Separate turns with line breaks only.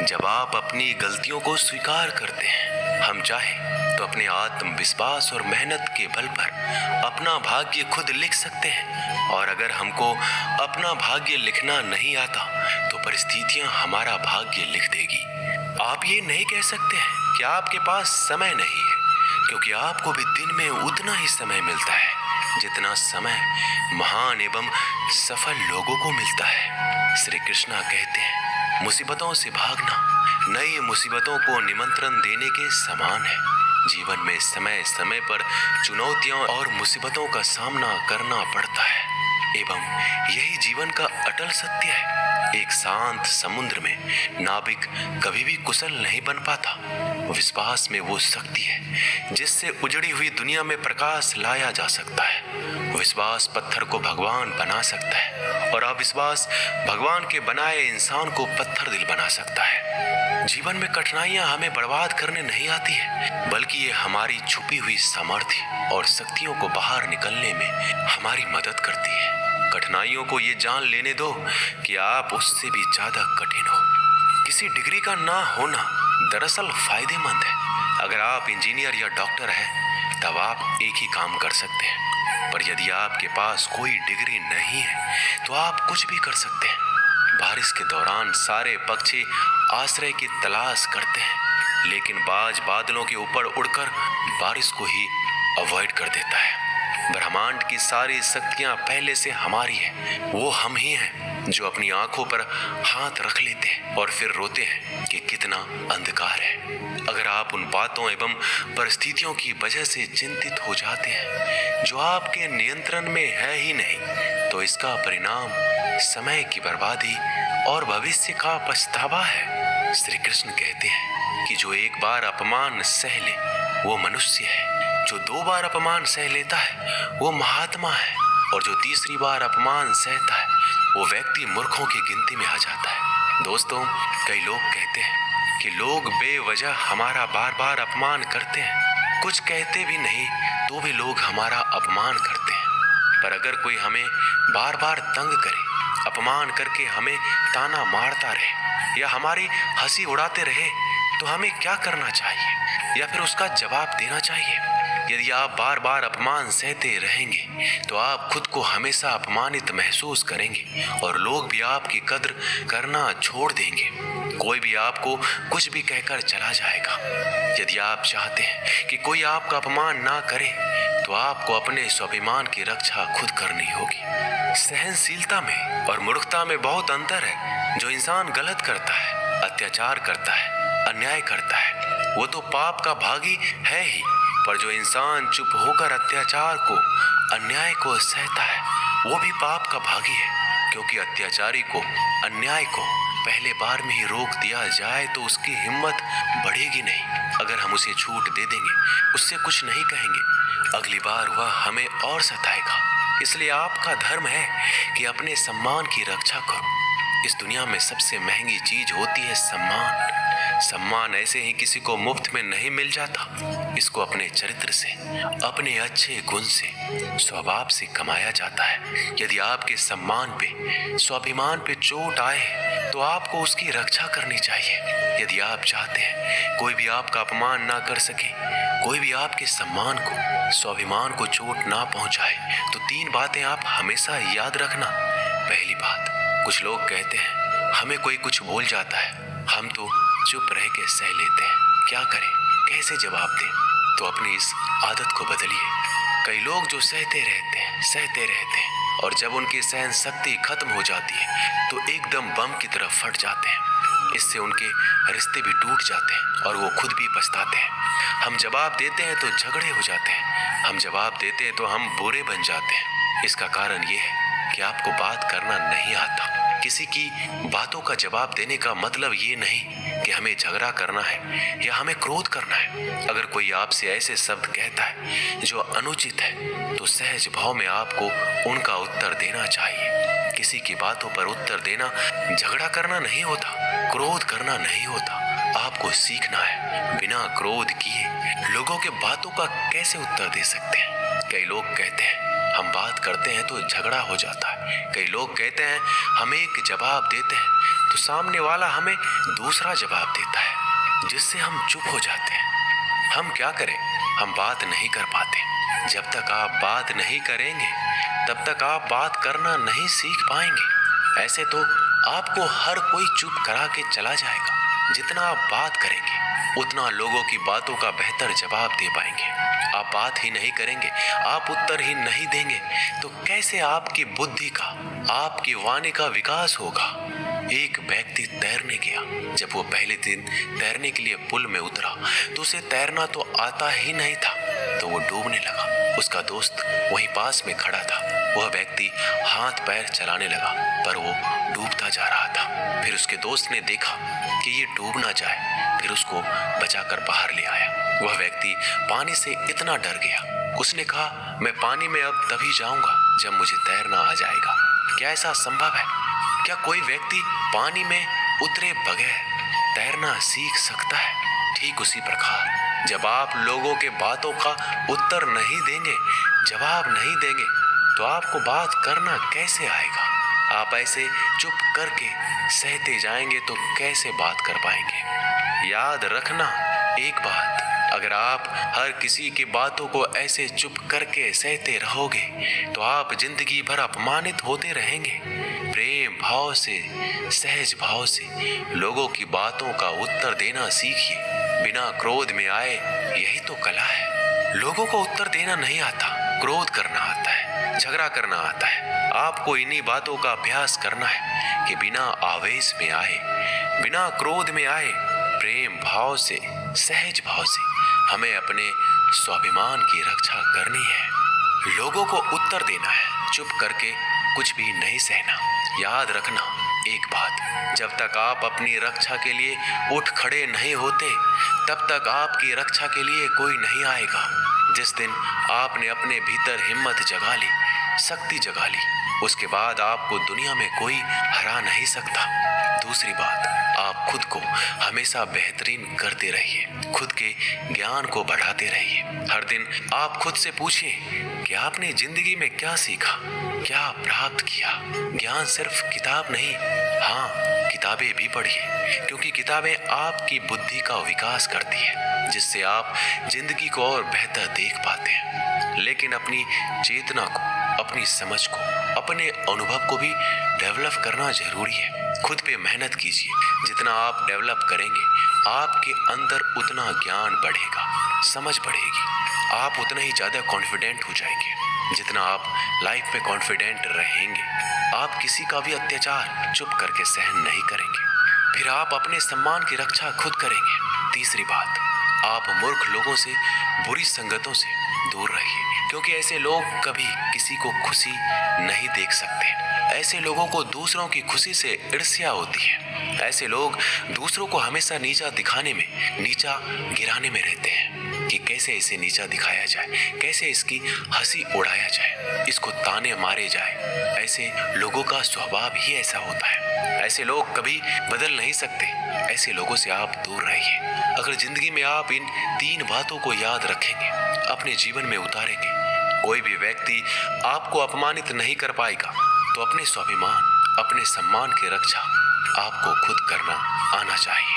जब आप अपनी गलतियों को स्वीकार करते हैं, हम चाहें तो अपने आत्मविश्वास और मेहनत के बल पर अपना भाग्य खुद लिख सकते हैं। और अगर हमको अपना भाग्य लिखना नहीं आता तो परिस्थितियां हमारा भाग्य लिख देगी। आप ये नहीं कह सकते हैं कि आपके पास समय नहीं है, क्योंकि आपको भी दिन में उतना ही समय मिलता है जितना समय महान एवं सफल लोगों को मिलता है। श्री कृष्णा कहते हैं, मुसीबतों से भागना नई मुसीबतों को निमंत्रण देने के समान है। जीवन में समय समय पर चुनौतियों और मुसीबतों का सामना करना पड़ता है एवं यही जीवन का अटल सत्य है। एक शांत समुद्र में नाविक कभी भी कुशल नहीं बन पाता। विश्वास में वो शक्ति है जिससे उजड़ी हुई दुनिया में प्रकाश लाया जा सकता है। विश्वास पत्थर को भगवान बना सकता है और अविश्वास भगवान के बनाए इंसान को पत्थर दिल बना सकता है। जीवन में कठिनाइयां हमें बर्बाद करने नहीं आती है, बल्कि ये हमारी छुपी हुई सामर्थ्य और शक्तियों को बाहर निकलने में हमारी मदद करती है। कठिनाइयों को ये जान लेने दो कि आप उससे भी ज्यादा कठिन हो। किसी डिग्री का ना होना दरअसल फायदेमंद है। अगर आप इंजीनियर या डॉक्टर हैं तब आप एक ही काम कर सकते हैं, पर यदि आपके पास कोई डिग्री नहीं है तो आप कुछ भी कर सकते हैं। बारिश के दौरान सारे पक्षी आश्रय की तलाश करते हैं, लेकिन बाज बादलों के ऊपर उड़कर बारिश को ही अवॉइड कर देता है। ब्रह्मांड की सारी शक्तियां पहले से हमारी है। वो हम ही हैं जो अपनी आंखों पर हाथ रख लेते हैं और फिर रोते हैं कि कितना अंधकार है। अगर आप उन बातों एवं परिस्थितियों की वजह से चिंतित हो जाते हैं जो आपके नियंत्रण में है ही नहीं, तो इसका परिणाम समय की बर्बादी और भविष्य का पछतावा है। श्री कृष्ण कहते हैं कि जो एक बार अपमान सह ले वो मनुष्य है, जो 2 बार अपमान सह लेता है वो महात्मा है, और जो तीसरी बार अपमान सहता है वो व्यक्ति मूर्खों की गिनती में आ जाता है। दोस्तों, कई लोग कहते हैं कि लोग बेवजह हमारा बार बार अपमान करते हैं, कुछ कहते भी नहीं तो भी लोग हमारा अपमान करते हैं। पर अगर कोई हमें बार बार तंग करे, अपमान करके हमें ताना मारता रहे या हमारी हंसी उड़ाते रहे, तो हमें क्या करना चाहिए या फिर उसका जवाब देना चाहिए? यदि आप बार बार अपमान सहते रहेंगे तो आप खुद को हमेशा अपमानित महसूस करेंगे और लोग भी आपकी कद्र करना छोड़ देंगे। कोई भी आपको कुछ भी कहकर चला जाएगा। यदि आप चाहते हैं कि कोई आपका अपमान ना करे तो आपको अपने स्वाभिमान की रक्षा खुद करनी होगी। सहनशीलता में और मूर्खता में बहुत अंतर है। जो इंसान गलत करता है, अत्याचार करता है, अन्याय करता है, वो तो पाप का भागी है ही, पर जो इंसान चुप होकर अत्याचार को, अन्याय को सहता है, वो भी पाप का भागी है। क्योंकि अत्याचारी को, अन्याय को पहले बार में ही रोक दिया जाए तो उसकी हिम्मत बढ़ेगी नहीं। अगर हम उसे छूट दे देंगे, उससे कुछ नहीं कहेंगे, अगली बार वह हमें और सताएगा। इसलिए आपका धर्म है कि अपने सम्मान की रक्षा करो। इस दुनिया में सबसे महंगी चीज होती है सम्मान। सम्मान ऐसे ही किसी को मुफ्त में नहीं मिल जाता। इसको अपने चरित्र से, अपने अच्छे गुण से, स्वभाव से कमाया जाता है। यदि आपके सम्मान पे, स्वाभिमान पे चोट आए तो आपको उसकी रक्षा करनी चाहिए। यदि आप चाहते हैं कोई भी आपका अपमान ना कर सके, कोई भी आपके सम्मान को, स्वाभिमान को चोट ना पहुंचाए, तो 3 बातें आप हमेशा याद रखना। पहली बात, कुछ लोग कहते हैं हमें कोई कुछ बोल जाता है, हम तो चुप रह के सह लेते हैं, क्या करें, कैसे जवाब दें? तो अपनी इस आदत को बदलिए। कई लोग जो सहते रहते हैं और जब उनकी सहन शक्ति खत्म हो जाती है तो एकदम बम की तरफ फट जाते हैं। इससे उनके रिश्ते भी टूट जाते हैं और वो खुद भी पछताते हैं। हम जवाब देते हैं तो झगड़े हो जाते हैं, हम जवाब देते हैं तो हम बुरे बन जाते हैं। इसका कारण ये है कि आपको बात करना नहीं आता। किसी की बातों का जवाब देने का मतलब ये नहीं कि हमें झगड़ा करना है या हमें क्रोध करना है। अगर कोई आपसे ऐसे शब्द कहता है जो अनुचित है तो सहज भाव में आपको उनका उत्तर देना चाहिए। किसी की बातों पर उत्तर देना झगड़ा करना नहीं होता, क्रोध करना नहीं होता। आपको सीखना है बिना क्रोध किए लोगों के बातों का कैसे उत्तर दे सकते हैं। कई लोग कहते हैं हम बात करते हैं तो झगड़ा हो जाता है। कई लोग कहते हैं हम एक जवाब देते हैं तो सामने वाला हमें दूसरा जवाब देता है, जिससे हम चुप हो जाते हैं। हम क्या करें, हम बात नहीं कर पाते। जब तक आप बात नहीं करेंगे तब तक आप बात करना नहीं सीख पाएंगे। ऐसे तो आपको हर कोई चुप करा के चला जाएगा। जितना आप बात करेंगे उतना लोगों की बातों का बेहतर जवाब दे पाएंगे। आप बात ही नहीं करेंगे, आप उत्तर ही नहीं देंगे, तो कैसे आपकी बुद्धि का, आपकी वाणी का विकास होगा। एक व्यक्ति तैरने गया। जब वो पहले दिन तैरने के लिए पुल में उतरा तो उसे तैरना तो आता ही नहीं था, तो वो डूबने लगा। उसका दोस्त वहीं पास में खड़ा था। वह व्यक्ति हाथ पैर चलाने लगा, पर वो डूबता जा रहा था। फिर उसके दोस्त ने देखा कि ये डूब ना जाए, फिर उसको बचाकर बाहर ले आया। वह व्यक्ति पानी से इतना डर गया, उसने कहा, मैं पानी में अब तभी जाऊंगा जब मुझे तैरना आ जाएगा। क्या ऐसा संभव है? क्या कोई व्यक्ति पानी में उतरे बगैर तैरना सीख सकता है? ठीक उसी प्रकार जब आप लोगों के बातों का उत्तर नहीं देंगे, जवाब नहीं देंगे, तो आपको बात करना कैसे आएगा? आप ऐसे चुप करके सहते जाएंगे तो कैसे बात कर पाएंगे? याद रखना एक बात, अगर आप हर किसी की बातों को ऐसे चुप करके सहते रहोगे तो आप जिंदगी भर अपमानित होते रहेंगे। प्रेम भाव से, सहज भाव से लोगों की बातों का उत्तर देना सीखिए, बिना क्रोध में आए। यही तो कला है। लोगों को उत्तर देना नहीं आता, क्रोध करना आता है, झगड़ा करना आता है। आपको इन्हीं बातों का अभ्यास करना है कि बिना आवेश में आए, बिना क्रोध में आए, प्रेम भाव से, सहज भाव से हमें अपने स्वाभिमान की रक्षा करनी है। लोगों को उत्तर देना है, चुप करके कुछ भी नहीं सहना। याद रखना एक बात, जब तक आप अपनी रक्षा के लिए उठ खड़े नहीं होते तब तक आपकी रक्षा के लिए कोई नहीं आएगा। जिस दिन आपने अपने भीतर हिम्मत जगा ली, शक्ति जगा ली, उसके बाद आपको दुनिया में कोई हरा नहीं सकता। दूसरी बात, आप खुद को हमेशा बेहतरीन करते रहिए, खुद के ज्ञान को बढ़ाते रहिए। हर दिन आप खुद से पूछिए कि आपने जिंदगी में क्या सीखा, क्या प्राप्त किया। ज्ञान सिर्फ किताब नहीं, हाँ, किताबें भी पढ़िए, क्योंकि किताबें आपकी बुद्धि का विकास करती है, जिससे आप जिंदगी को और बेहतर देख पाते हैं। लेकिन अपनी चेतना को, अपनी समझ को, अपने अनुभव को भी डेवलप करना जरूरी है। खुद पे मेहनत कीजिए। जितना आप डेवलप करेंगे, आपके अंदर उतना ज्ञान बढ़ेगा, समझ बढ़ेगी, आप उतना ही ज्यादा कॉन्फिडेंट हो जाएंगे। जितना आप लाइफ में कॉन्फिडेंट रहेंगे, आप किसी का भी अत्याचार चुप करके सहन नहीं करेंगे। फिर आप अपने सम्मान की रक्षा खुद करेंगे। तीसरी बात, आप मूर्ख लोगों से, बुरी संगतों से दूर रहिए, क्योंकि ऐसे लोग कभी किसी को खुशी नहीं देख सकते। ऐसे लोगों को दूसरों की खुशी से ईर्ष्या होती है। ऐसे लोग दूसरों को हमेशा नीचा दिखाने में, नीचा गिराने में रहते हैं कि कैसे इसे नीचा दिखाया जाए, कैसे इसकी हंसी उड़ाया जाए, इसको ताने मारे जाए। ऐसे लोगों का स्वभाव ही ऐसा होता है। ऐसे लोग कभी बदल नहीं सकते। ऐसे लोगों से आप दूर रहिए। अगर जिंदगी में आप इन 3 बातों को याद रखेंगे, अपने जीवन में उतारेंगे, कोई भी व्यक्ति आपको अपमानित नहीं कर पाएगा। तो अपने स्वाभिमान, अपने सम्मान की रक्षा आपको खुद करना आना चाहिए।